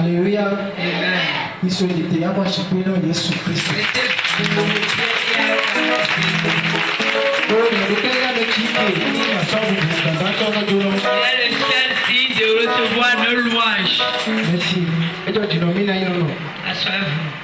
Alléluia. Amen. Il se dit à moi, je peux non Jésus-Christ. Il y a le seul signe de recevoir nos louanges. Merci. Et toi, tu nomines un nom. Assoyez-vous.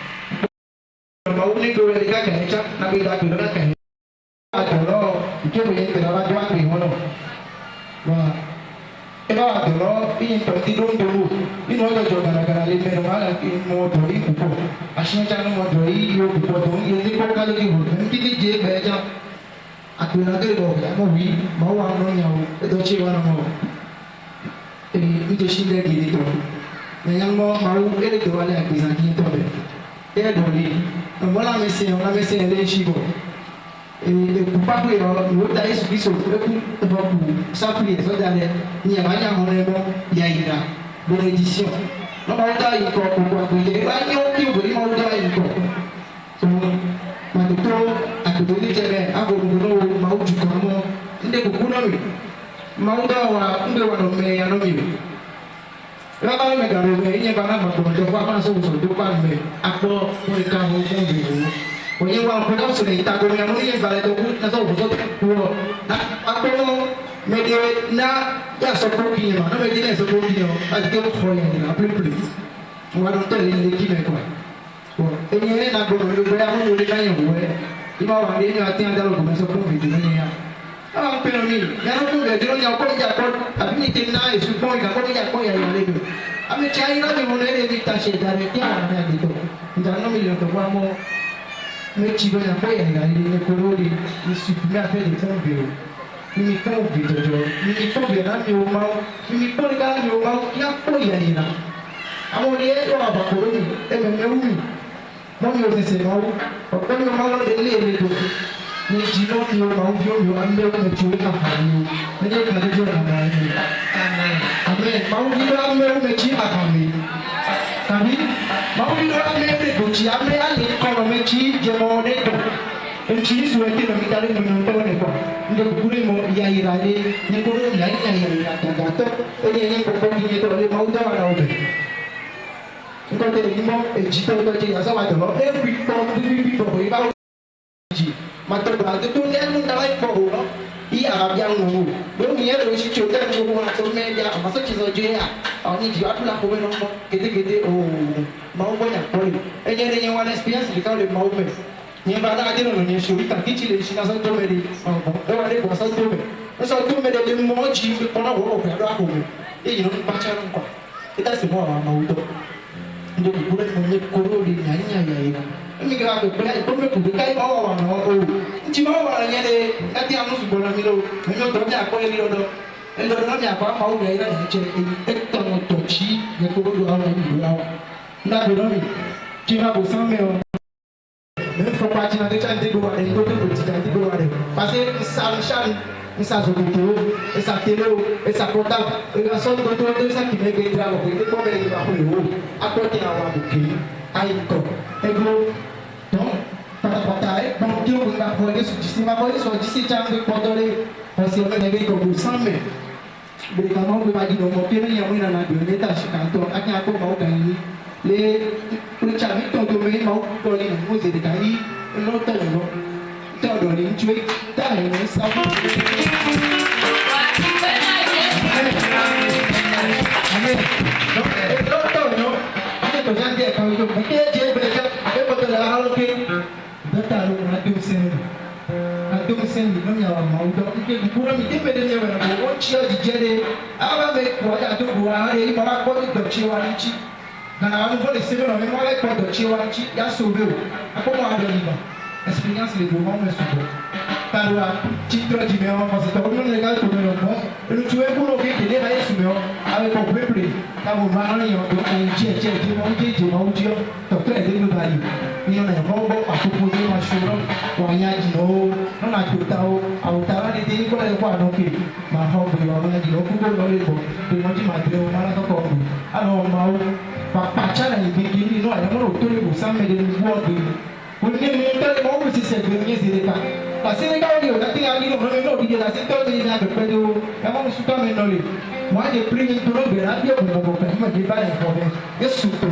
Moi, j'ai pris une tour de la vie pour mon père, il m'a dit pas d'informer. Je suis souffert,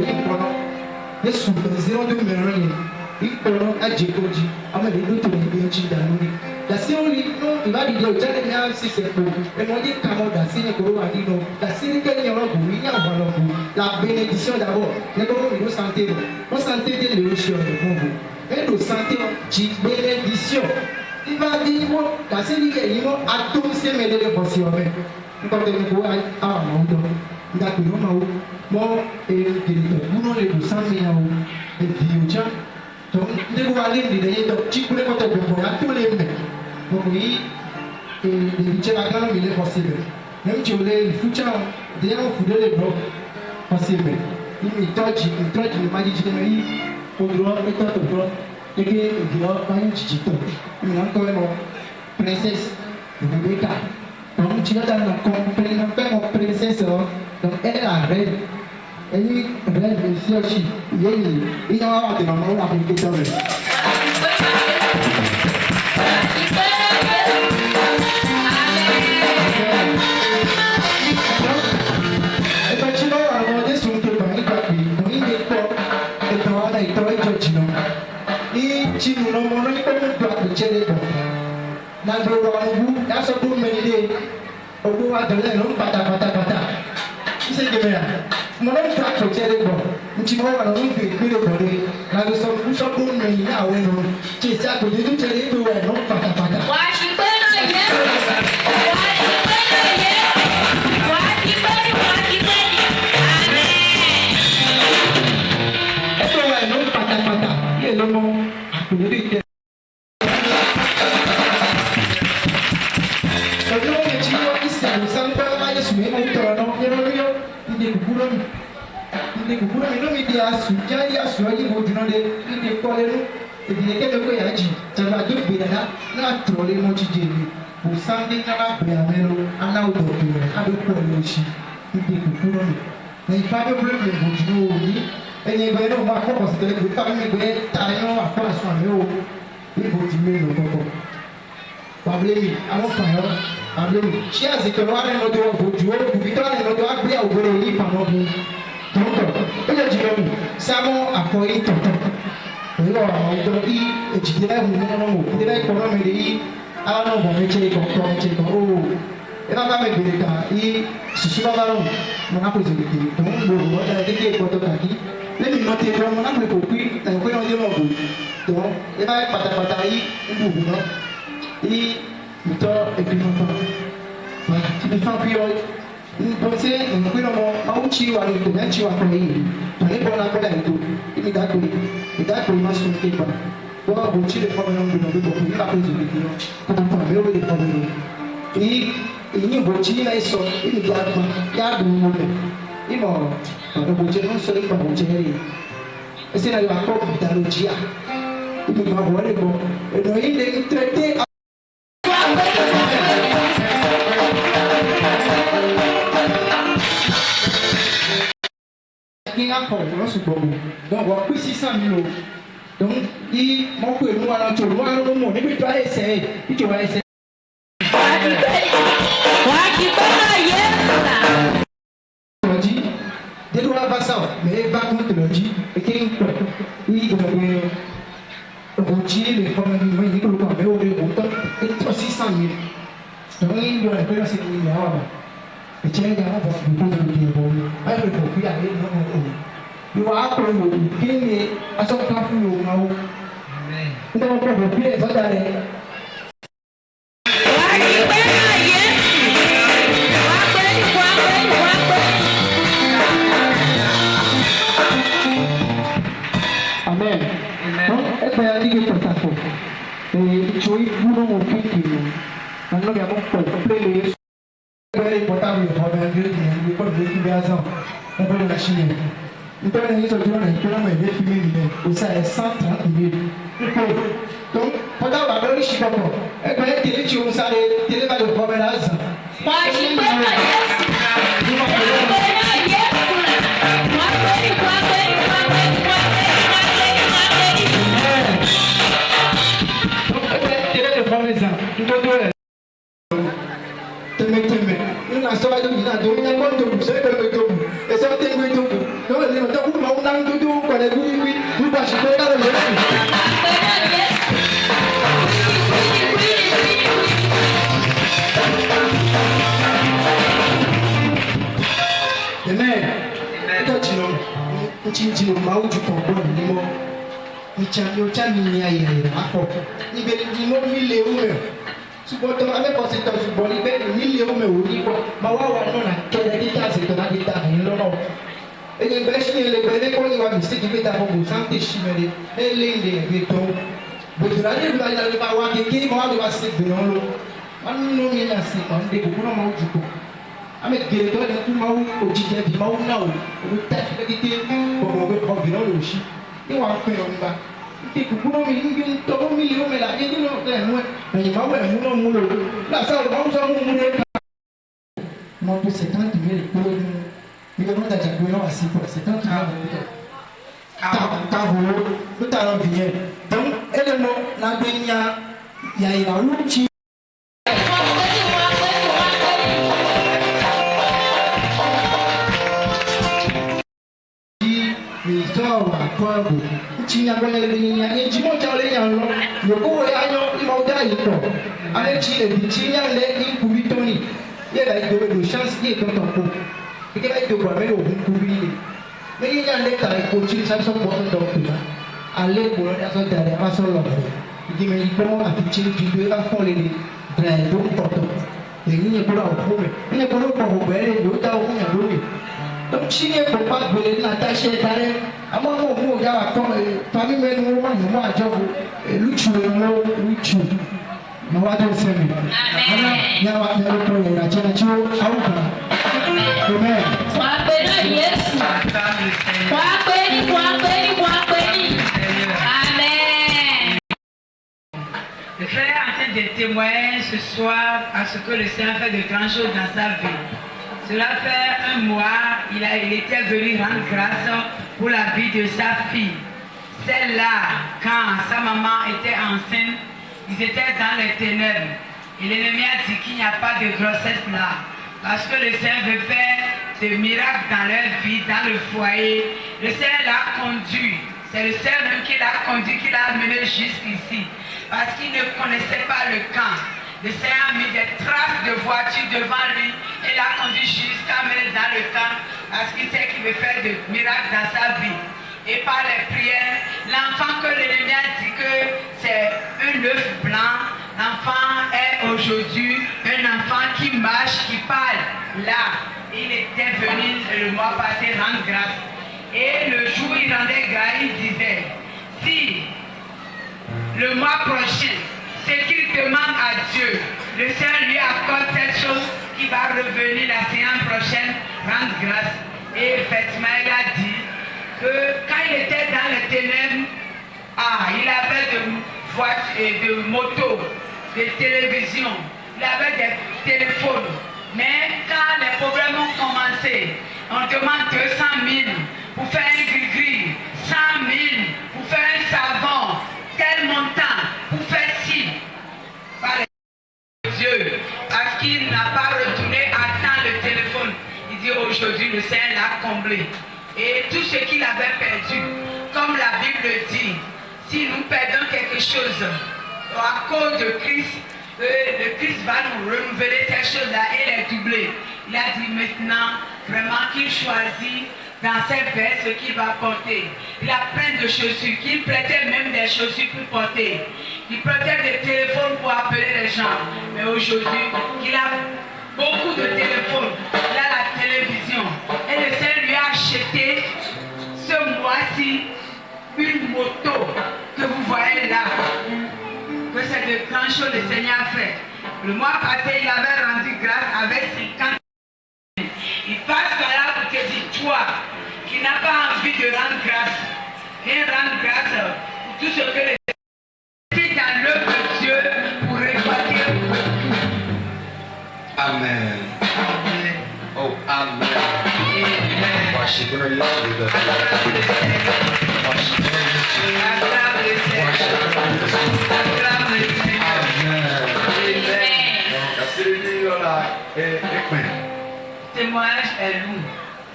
je suis zéro de mémoire. Il peut à Jécoji, à ma dégoût de l'Église d'Amouri. La série, non, il va dire, j'allais bien si c'est pour. Et moi, dit, comment la série que vous avez dit, non, la série qu'il y a il y a la bénédiction d'abord. Les gens, ils santé, vous sentez des légions de vous. Et nous sentons une bénédiction. Il va dire, la série qu'il y a tous ces médailles de possible. Nous avons dit, ah, mon Dieu, nous avons dit, moi, et nous avons dit, 100 000 euros, et puis, donc, nous avons allé dans petit peu de côté de tous les mecs. Donc, oui, et les gens il est possible. Même si vous voulez, il faut que vous ayez les blocs possible. Il touche, il m'a dit, au droit, et toi, au droit, et que il doit pas une chichito. Il a encore une princesse de Rebecca. Donc, tu vas dans la princesse, donc elle est la reine. Elle est reine, mais aussi, il y a des mamans qui ont appliqué ça. Chinu no mono ni kono dwa de chere do na do wa ngu ya so do me ni odo wa de le no pata ise ge me ya mono dwa de chere do nti mo wa no bi bi do de na do so do me ni na we no chi sa ko de chere do we no pata wa shi pe no ye wa shi pe no ye wa shi pe amen eto we no pata ye no mo ẹni ẹgbẹ́ náà máa kọ́ ọ̀sẹ̀ tẹ́lẹ̀ pé káwọn ẹgbẹ́ ta ẹ̀yán àpá àṣọ àmì ò ní ìbò ti mé lọ kọ́kọ́. Pàbílẹ́mì àwọn fàyọ́ pàbílẹ́mì ṣé àsìkò wa rẹ̀ lọ́dọ̀ òjò òbí tó rẹ̀ lọ́dọ̀ àgbé àwòrán yìí pàmò bu tọ̀tọ̀ ó lè jùlọ nù sábọ̀ àfọyín tọ̀tọ̀ pẹ̀lú àwọn ọ̀dọ́ yìí èjìdínlẹ̀ ìhùn nínú wò ìdílé ìkọ̀rọ̀ mi lè yí àwọn ọ̀bọ̀n mi ṣe ìkọ̀kọ̀ mi ṣe ìkọ̀ ó ẹ bá bá mi gbèrè kà yí ṣùṣù bá bá lọ mọ̀ náà kò sì gbèrè tó ń gbòòrò ọ̀dà ẹ̀dẹ́gbẹ̀ ìkọ̀tọ̀ kàkí lẹ́yìn náà tẹ̀ ọ́ náà kò pín ẹ̀kọ́ náà yé wọn bò tó ẹ bá pátápátá yí ń bò bò náà yí ìtọ́ ìpinnu kan ìfipá fi ọ bọ́sẹ̀ ẹ̀kọ́ náà mọ̀ máa ń tsi wà lóko náà tsi wà kọ́ yìí tọ́lé bọ́ náà kọ́ dà ètò ìmì ìdáko má sùn képa wọ́n bò tsi lè kọ́ mi náà gbẹ̀nà lóko ní kápẹ́ ìzòlè kí lọ kókó àmì ó lè kọ́ mi lọ èyí bò tsi náà sọ ìmì ìdáko yá dùn mọ́ mẹ́ ìmọ̀ ọ̀dọ̀ bòjẹ́ ló ń sọ nípa bòjẹ́ rẹ̀ ẹsẹ̀ náà yóò akọ́ ìdàlójìá ibi ìgbà wọlé bọ̀ ẹ̀dọ̀ yìí lè tẹ̀lé. Kí n akọ̀ lọ́sùgbọ̀n mi dọ̀n wọ́n pín 600 000 dọ̀n yí mọ́kù èlú wa náà tó olú wa ló mọ̀ níbi tó ayé sẹ́yìn ìjọba ẹsẹ̀. Wàá kí bọ́lá yẹ fúnra. Dedo wa basa o mɛ eva kun tɛlɛji eke nkpɔ yi gbɛgbɛ ɔbɔdzi le xɔmɛ mi mɛ yi kolo kɔ mɛ o de o tɔ etɔ 600 000 donc yi yɔ ɛgbɛ lɔsi ni yà wà etsɛ yà wà bɔ dugu yɛ bi yɛ bɔ ayi bɛ bɔ fi ale nɔ o yi wa akɔlɔ yɔ kini yɛ asɔkpa fu yɔ ŋa o n tɛ kɔ bɔ fi yɛ sɔta yɛ. Amen. Ebe ya dige potafo. Choi buno mo fiki no. Ano ya mo ko play le. Very important we have a great we call the Kibiazan. Ebe na shine. Nto na yeso jona na kira ma be fimi ni. O sa e 130 000. Donc, pendant la bonne chicago. Ebe ya tele chi o sa le tele ba le problème là. Pas chi pas teme nina sɔba do nina do Uchinji no mau ju kombo ni mo. Michanyo chami ni ayi ako. Ni be ni mo mi le ume. Suboto ame posito suboli be ni le ume uri ko. Mawawa no na kele kita se to na kita ni lo no. Eye be shi le be le ko ni wa mi se ki be ta bo santi shimele. Elende be to. Botura ni ba ya le ba wa ke ki mo wa ba se be no lo. Anu mi na se ko de ko no mau ju ko. Ame gere to ni ku mau o jije bi mau na o. O ta ti ke ti ko be ko bi no lo shi. Ni wa pe o ngba. Ti ku no mi ngi to mi le o me la ye ni no te no. Ni ma we mu no mu lo. La sa o ma so mu mu le. Mo pe 70 000 ko ni ko no ta ja ko no asi ko 70 000 ko. Ka ho ko ta ro bi ye. Donc ele no na be nya ya ira lu chi kwabo chinya kwanya lebinya injimo chale yanlo yoko yanyo imauda yito ale chi e chinya le inkubitoni ye la ido do chance ye to ko ke la ido kwa melo inkubili me yinya le ta ko chi sa so ko do ko ale ko la so dare ma so lo di me ipo a chi chi do la fo le dre do ko to ye yinya ko la ko me yinya ko lo ko be do ta ko nya do ni donc si ne peut pas brûler la tâche d'arrêt à moi mon mot gars comme famille mais nous moi job luchu luchu na watu sema amen ya watu ndio kwa na chana chuo au kana amen kwa kweli Yesu kwa kweli amen. Le frère est en train de témoigner ce soir à ce que le Seigneur fait de grandes choses dans sa vie. Cela fait un mois, il était venu rendre grâce pour la vie de sa fille. Celle-là, quand sa maman était enceinte, ils étaient dans les ténèbres. Et l'ennemi a dit qu'il n'y a pas de grossesse là. Parce que le Seigneur veut faire des miracles dans leur vie, dans le foyer. Le Seigneur l'a conduit. C'est le Seigneur même qui l'a conduit, qui l'a amené jusqu'ici. Parce qu'il ne connaissait pas le camp. Le Seigneur a mis des traces de voitures devant lui et l'a conduit jusqu'à mener dans le camp parce qu'il sait qu'il veut faire des miracles dans sa vie. Et par les prières, l'enfant que l'ennemi a dit que c'est un œuf blanc, l'enfant est aujourd'hui un enfant qui marche, qui parle. Là, il était venu le mois passé rendre grâce. Et le jour où il rendait grâce, il disait, si le mois prochain, ce qu'il demande à Dieu, le Seigneur lui accorde cette chose qui va revenir la séance prochaine, rendre grâce. Et effectivement, il a dit que quand il était dans les ténèbres, il avait de motos, de télévisions, il avait des téléphones. Mais quand les problèmes ont commencé, on demande 200 000 pour faire un gris-gris, 100 000 pour faire un savon, tel montant pour faire ci. Par Dieu, parce qu'il n'a pas retourné à temps le téléphone. Il dit aujourd'hui le Seigneur l'a comblé. Et tout ce qu'il avait perdu, comme la Bible dit, si nous perdons quelque chose à cause de Christ, le Christ va nous renouveler ces choses-là et les doubler. Il a dit maintenant vraiment qu'il choisit dans ses vestes ce qu'il va porter. Il a plein de chaussures, qu'il prêtait même des chaussures pour porter. Il prêtait des téléphones pour appeler les gens. Mais aujourd'hui, il a beaucoup de téléphones. Il a la télévision. Et le Seigneur lui a acheté ce mois-ci une moto que vous voyez là. Que c'est de grandes choses le Seigneur a fait. Le mois passé, il avait rendu grâce avec 50. Il passe par là pour te dire, toi, qui n'as pas envie de rendre grâce, viens rendre grâce pour tout ce que le Seigneur fait dans l'œuvre de Dieu pour répartir. Amen. Oh, amen. Témoignage est lourd.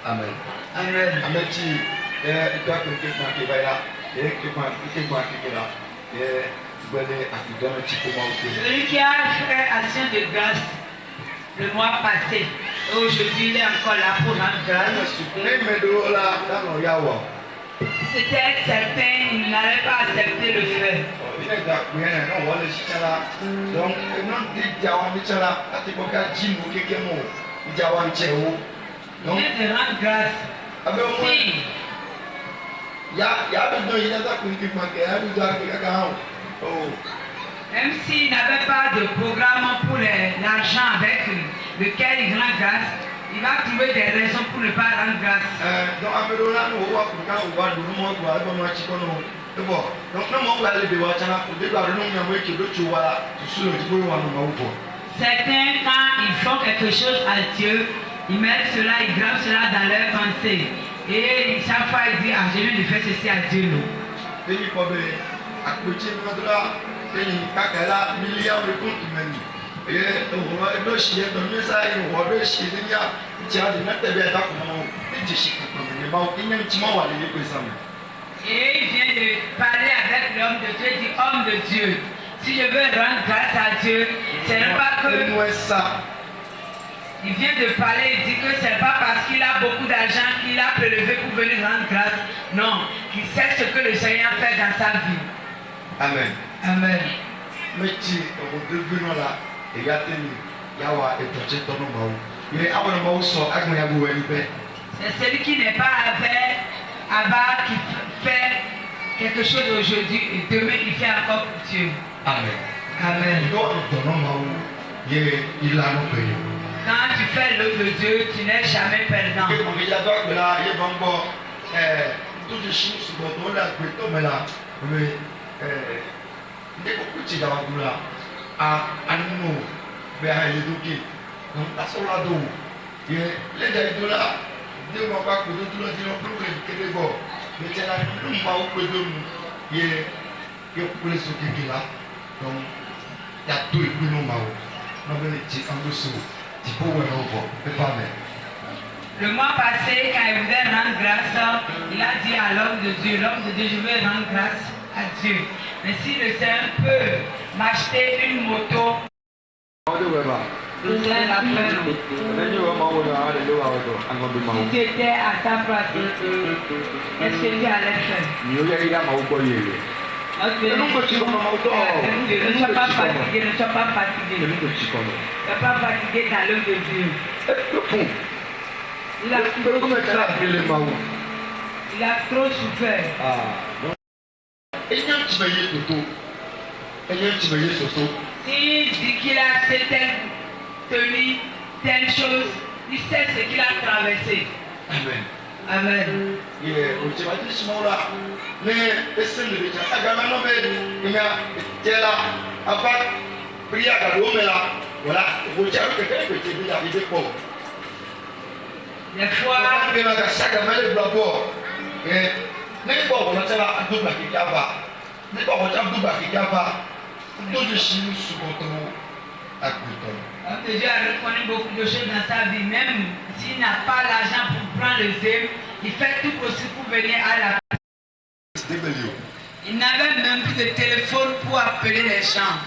Amen. Amen. Amen. Celui qui a fait action de grâce le mois passé, aujourd'hui il est encore là pour rendre grâce. Si c'était certain, il n'allait pas accepter le fait. Il vient de rendre grâce. Si, même s'il n'avait pas de programme pour l'argent avec lequel il rend grâce, il va trouver des raisons pour ne pas rendre grâce. Certains, quand ils font quelque chose à Dieu, ils mettent cela, ils gravent cela dans leur pensée. Et chaque fois, ils disent, ah, je viens de faire ceci à Dieu. Et il vient de parler avec l'homme de Dieu, il dit, homme de Dieu, si je veux rendre grâce à Dieu, ce n'est pas que... Il vient de parler, il dit que ce n'est pas parce qu'il a beaucoup d'argent qu'il a prélevé pour venir rendre grâce. Non, qu'il sait ce que le Seigneur fait dans sa vie. Amen. Amen. C'est celui qui n'est pas avec, qui fait quelque chose aujourd'hui et demain il fait encore pour Dieu. Amen. Amen. Quand tu fais l'œuvre de Dieu, tu n'es jamais perdant. Le mois passé, quand il voulait rendre grâce, il a dit à l'homme de Dieu, je veux rendre grâce à Dieu. Mais si le Seigneur peut m'acheter une moto, je serai la peine. Si tu étais à ta place, qu'est-ce que tu allais faire? Ne sois pas fatigué, ne sois pas fatigué. Ne sois pas fatigué dans l'œuvre de Dieu. Il a trop souffert. S'il dit qu'il a fait telle tenue, telle chose, il sait ce qu'il a traversé. Amen. Amen. Des fois, Dieu a reconnu beaucoup de choses dans sa vie, même s'il n'a pas l'argent pour prendre le zèle, il fait tout possible pour venir à la. Il n'avait même plus de téléphone pour appeler les gens.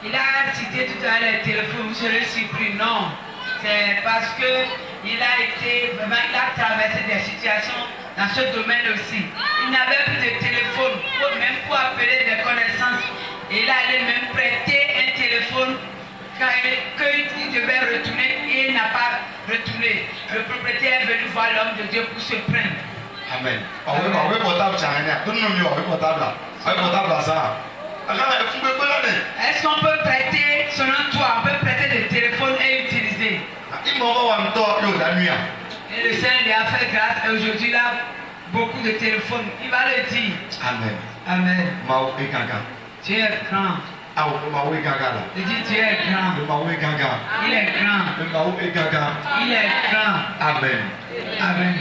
Il a cité tout à l'heure les téléphones, vous serez surpris. Non, c'est parce que il a traversé des situations dans ce domaine aussi. Il n'avait plus de téléphone, même pour appeler des connaissances. Et il allait même prêter un téléphone qu'il devait retourner et il n'a pas retourné. Le propriétaire est venu voir l'homme de Dieu pour se plaindre. Amen. Est-ce qu'on peut prêter, selon toi, on peut prêter des téléphones et utiliser? Et le Seigneur lui a fait grâce et aujourd'hui il a beaucoup de téléphones. Il va le dire. Amen. Amen. Dieu est grand. Il dit Dieu est grand. Il est grand. Il est grand. Amen. Amen.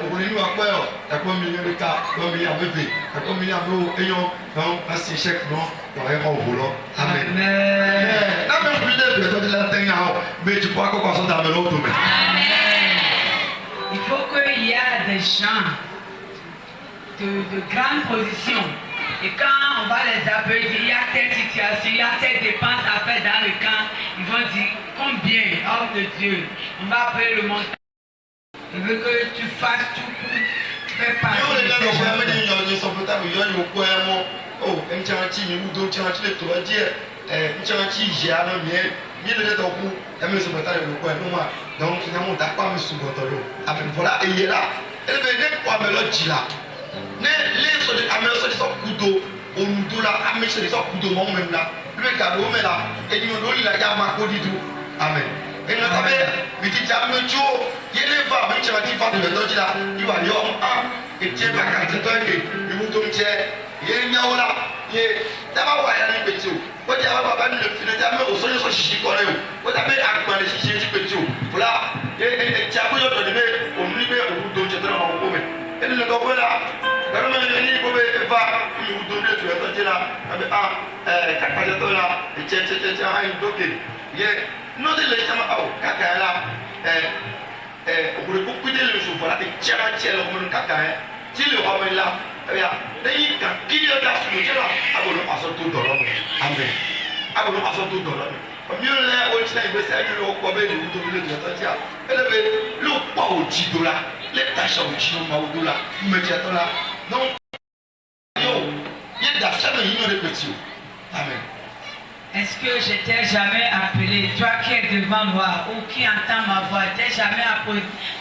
òwúrẹ́nu akpẹ́yọ̀ ẹ̀kọ́ mílíọ̀nù ká ẹ̀kọ́ mílíọ̀nù bèbè ẹ̀kọ́ mílíọ̀nù ẹ̀yọ̀ náà ẹ̀sì iṣẹ́ náà wọ́n ẹ̀kọ́ òwò lọ. Amen. Náà mi fún ilé ìgbẹ́ tó ti lẹ́tẹ̀ ń yà ọ́ méjì bọ́ akọ́kọ́ sọ́dọ̀ àmì lọ́wọ́ tó mi. Il faut qu'il y ait des gens de grande position. Et quand on va les appeler, il y a telle situation, il y a telle dépense à faire dans le camp, ils vont dire combien, homme de Dieu, on va appeler le montant. Il veut que tu fasses tout pour faire partie de ces gens. Voilà, et il est là. Elle veut quoi me le dire là. Les américains sont couteaux, au nous là, américains sont couteaux, moi même là. Le cadeau, mais là, et nous donnons la gamme à Codidou. Amen. Et nous savons, mais tu as mis tout, il y a des femmes qui ont fait de l'autre là, il va y avoir et tiens, la carte de toi, il vous donne, il y a une yaoula, il y a d'abord, il y a un petit. Quand il y a un le filet d'amour au sol, il y a un chichi coré. Quand il y a un accord de chichi petit. Voilà, et tu as vu l'autre de au niveau où vous donnez dans mon moment. Et nous avons là, quand on est venu, il va vous donner sur le côté là, avec un cacato là, et tiens, un docké. Nous avons les gens caca là, on voulait beaucoup de le jour, voilà, et tiens, le caca, si le roi est là, lẹ́yìn kan kí ni ọjà sùn lójú la agbọ̀nà aṣọ tó dọ̀rọ̀ mi amẹ́ agbọ̀nà aṣọ tó dọ̀rọ̀ mi ọmọ yóò lẹ o ti náà ìgbésí ayé ló kọ bẹ́ẹ̀ ni wúdo ilé ìjọba tí a ẹlẹ́bẹ̀ ló pa òjì do la lẹ́tàṣà òjì ló ma wúdo la mẹjẹ tó la donc yóò yé dasẹ́nu yìí yóò répété o amẹ́. Est-ce que je t'ai jamais appelé, toi qui es devant moi ou qui entend ma voix, je t'ai jamais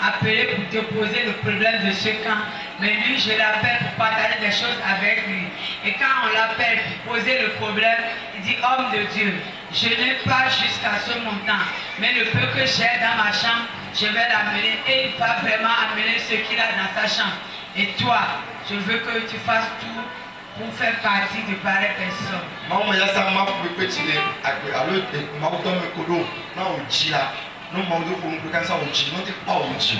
appelé pour te poser le problème de ce camp? Mais lui, je l'appelle pour partager des choses avec lui. Et quand on l'appelle pour poser le problème, il dit, homme de Dieu, je n'ai pas jusqu'à ce montant, mais le peu que j'ai dans ma chambre, je vais l'amener et il va vraiment amener ce qu'il a dans sa chambre. Et toi, je veux que tu fasses tout pour faire partie de pareilles personnes. Maman, il y a ça, ma pour petit, à l'autre, ma pour me coller, non, on dit là, non, ma pour me coller, ça, on dit, non, t'es pas on dit.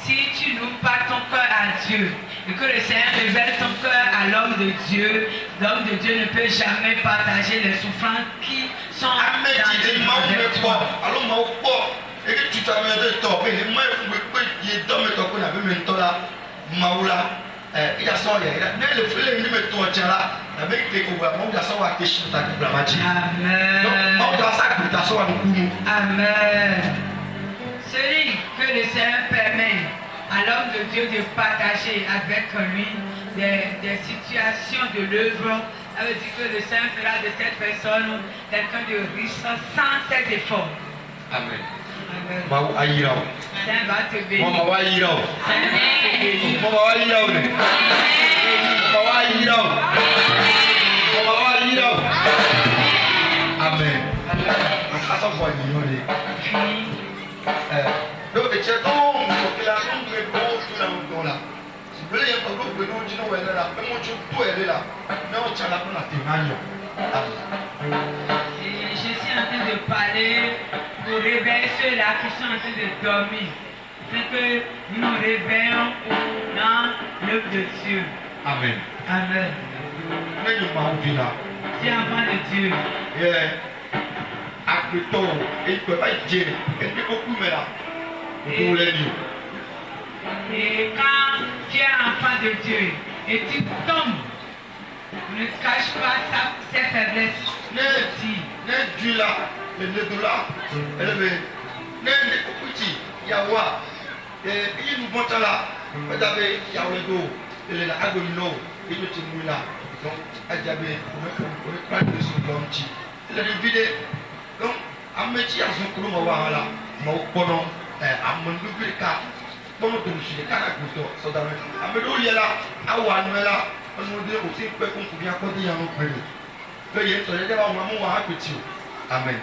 Si tu n'ouvres pas ton cœur à Dieu et que le Seigneur révèle ton cœur à l'homme de Dieu ne peut jamais partager les souffrances qui sont dans le cœur. Alors, ma pour, et que tu t'as mis de top, et les mains, il est dans le top, on avait mis là, Maoula. Il a son il a le frère il met toi tiens là avec tes coups mon garçon va te chier ta coupe la magie. Amen. Donc mon garçon pour ta soeur nous. Amen. Celui que le Seigneur permet à l'homme de Dieu de partager avec lui des situations de l'œuvre, ça veut dire que le Seigneur fera de cette personne quelqu'un de riche sans ses efforts. Amen. Amen. Ma ayira. Seigneur va te bénir. Ma wa ayira. Seigneur va te bénir. Ma wa ayira. Ma wa ayira. Ma wa ayira. Amen. Asa kwa ni yole. Donc et c'est donc que la langue est bon tout là. Si vous voulez un groupe de nous qui nous est là, mais mon Dieu tout est là. Mais on tient là pour la témoignage. Et je suis en train de parler pour réveiller ceux-là qui sont en train de dormir. C'est que nous nous réveillons dans l'œuvre de Dieu. Amen. Amen. Mais nous m'avons vu là. Tu es enfant de Dieu. Après tout, il ne peut pas dire. Il peut beaucoup mais là. Vous voulez dire. Et quand tu es enfant de Dieu et tu tombes, ne cache pas ses faiblesses. Ne Dieu là, le dollar, ne petit, Yawa, et il nous montre là, vous avez Yawedo, et la Agolino, et le Timula, donc Adjabé, on va prendre le sous-lanti. Il a vidé, donc, à métier à son coup, on va là, mon ponon, à mon double cas, bon, je suis le cas à Couto, so dans le Amédo, il est là, à Wanwela, on nous dit aussi que qu'on peut bien continuer à nous prendre. Veuillez être là, on va mourir petit. Amen.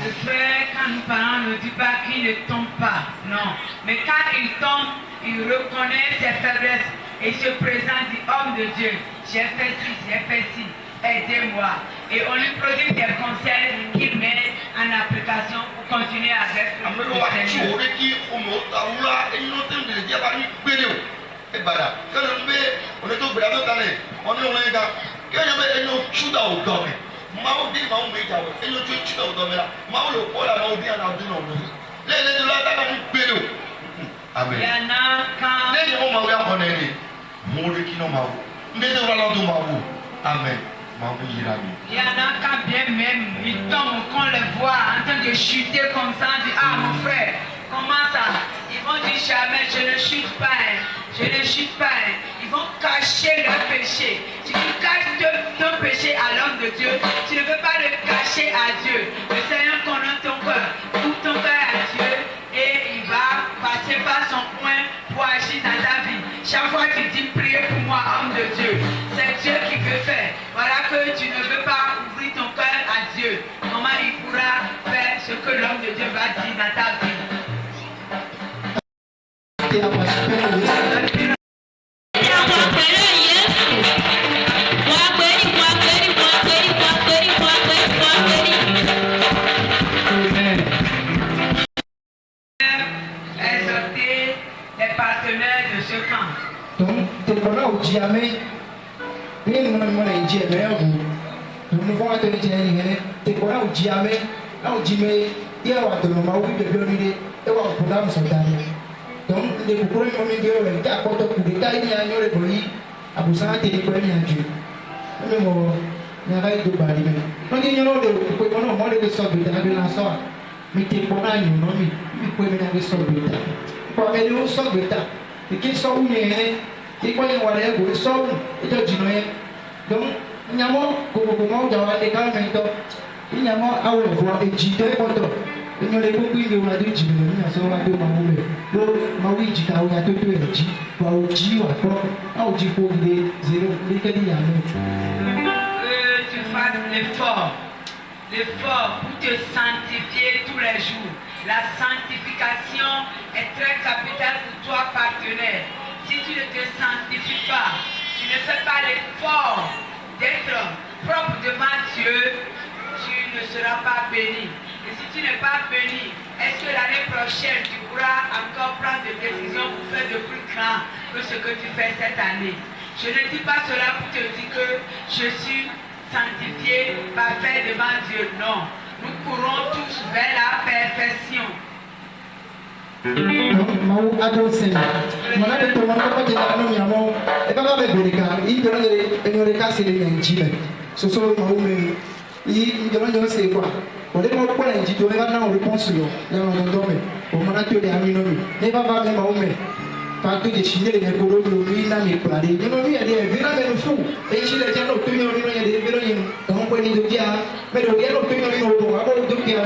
Le frère, quand nous parlons, ne dit pas qu'il ne tombe pas, non. Mais quand il tombe, il reconnaît ses faiblesses et se présente, dit, homme de Dieu, j'ai fait ci, aidez-moi. Et on lui produit des conseils qu'il met en application pour continuer avec le Seigneur. Il y en a quand... Amen. Il y en a quand bien même, ils tombent, qu'on les voit en train de chuter comme ça, on dit, ah mon frère, comment ça? Ils vont dire jamais, je ne chute pas, hein. Je ne chute pas. Hein. Ils vont cacher leur péché. Si tu caches ton péché à l'homme de Dieu, tu ne peux pas le cacher à Dieu. Le Seigneur connaît ton cœur. Ouvre ton cœur à Dieu et il va passer par son point pour agir dans ta vie. Chaque fois que tu dis priez pour moi, homme de Dieu, c'est Dieu qui veut faire. Voilà que tu ne veux pas ouvrir ton cœur à Dieu. Comment il pourra faire ce que l'homme de Dieu va dire dans ta vie? Exhorter les partenaires de ce camp. Donc, tu ne connais pas jamais. Rien ne m'a dit, mais nous ne voyons pas de jamais. Tu ne connais pas jamais. Là, on dit, mais il y a un peu de mal, il y a un peu de mal, il y a un peu de mal. Donc, les problèmes que nous avons, les cas de détails, il y a un peu de bruit, à vous sentir les problèmes à Dieu. Mais moi, il y a un peu de mal. Donc, il y a un peu de mal, il y a un peu de mal. Mais tu ne connais pas, il y a un peu de mal. Pour aller au sol de ta, et qui sont où il y a des whatever, ils sont et donc il y a moins comment dans les cas maintenant, il y a moins à voir et j'y vais contre. Il y a les beaucoup de la deux il y a sur la deux maoulé. Ma oui, j'y a tout et j'y va au J ou à quoi, à au J pour les zéro, les cas d'y aller. Que tu fasses l'effort pour te sanctifier tous les jours. La sanctification est très capitale pour toi, partenaire. Si tu ne te sanctifies pas, tu ne fais pas l'effort d'être propre devant Dieu, tu ne seras pas béni. Et si tu n'es pas béni, est-ce que l'année prochaine, tu pourras encore prendre des décisions pour faire de plus grand que ce que tu fais cette année? Je ne dis pas cela pour te dire que je suis sanctifié, parfait devant Dieu. Non. Nous courons tous vers la perfection. Mau adon sen. Mana de to mana ko jena no nyamo. E baba be bereka. I jona de enyoreka se le njibe. So mau me. I jona se kwa. O de mo ko na njido e ba na o response yo. Na no ndo me. O mana to de ami no mi. E baba be mau me. Fa to de shinde le ko do mi na mi kwa de. Jeno mi ade e vira me no fu. E shile jeno to mi no ni no ye de vira yin. Don ko ni do dia. Me do dia no to mi no ni no bo. Abo do dia.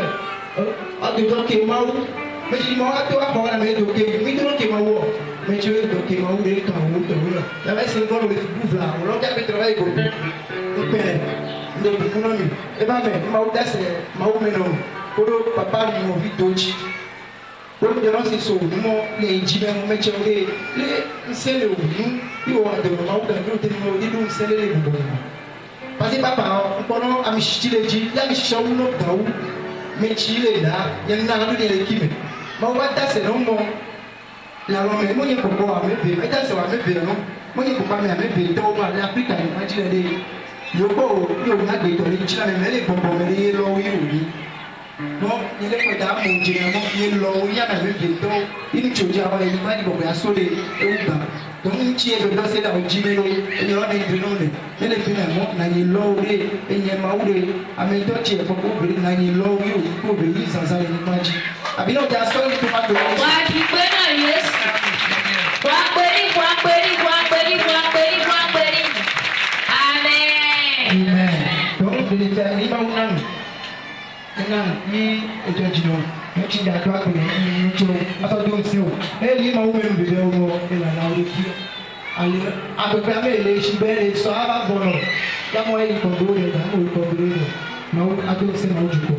A do ke mau. Mais je dis, moi, tu vas voir la main de Kémy, mais tu n'as pas de mais tu veux que Kémy, tu es quand tu es là. La main, c'est le bon, le bouffe là. On l'a fait travailler pour nous. On perd. On est pour nous. Et bien, mais, Maouda, c'est Maoumé, non. Pour le papa, nous avons vu d'autres. Pour le dénoncer, c'est ça. Nous, les Djiboutis, nous mettons les scellés au bout. Nous, on a de Maouda, nous, c'est les bons. Parce que papa, on connaît à Michel, il y a Michel, on a mais Chile là, il y a une équipe. Mais on va tasser non bon. La longue, moi je peux pas me payer. Mais tasser va me payer non. Moi je peux pas me payer. Donc on va l'appliquer à l'imaginer des. Yo ko yo na de to ni chila me le bombo me le lo yi o ni. Non, il est pas dans mon Dieu, non, il est lo ya na me payer. Donc il est choisi avant il m'a dit bon ya so de e ba. Donc il tient de danser dans le Jimé lo, il y a des grenouilles. Mais les finalement na ni lo de et ni ma ou de a me to tie pour ko na ni lo yi o ko be yi sans ça ni ma ji. Abi no ja so ni to ma do. Wa ki pe na yes. Wa pe ni. Amen. Amen. Donc je les fais ni ma ou na. Maintenant ni et tu dis non. Mais tu dois toi que ni tu attends donc c'est où. Et ni ma ou même bébé ou et la la ou qui. Allez, à peu près les chibères ça va bon. La moi il contrôle le dans le contrôle. Ma ou attends c'est ma ou du coup.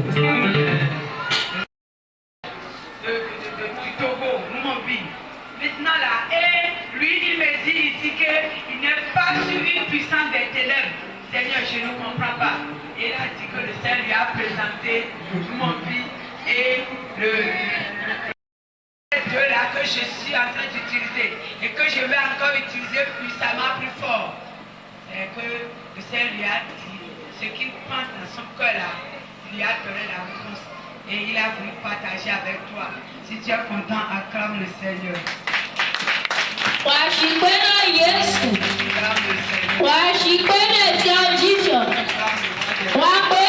Du Togo, Numambi. Maintenant là, et lui il me dit ici qu'il n'est pas sur une puissance des ténèbres. Seigneur, je ne comprends pas. Et il a dit que le Seigneur lui a présenté Numambi et le Dieu là que je suis en train d'utiliser et que je vais encore utiliser puissamment plus fort. C'est que le Seigneur lui a dit ce qu'il pense dans son cœur là, il lui a donné la réponse et il a voulu partager avec toi. Si tu es content, acclame le Seigneur. Washington, yes. Acclame le Seigneur. Washington, Jesus. Wamboni.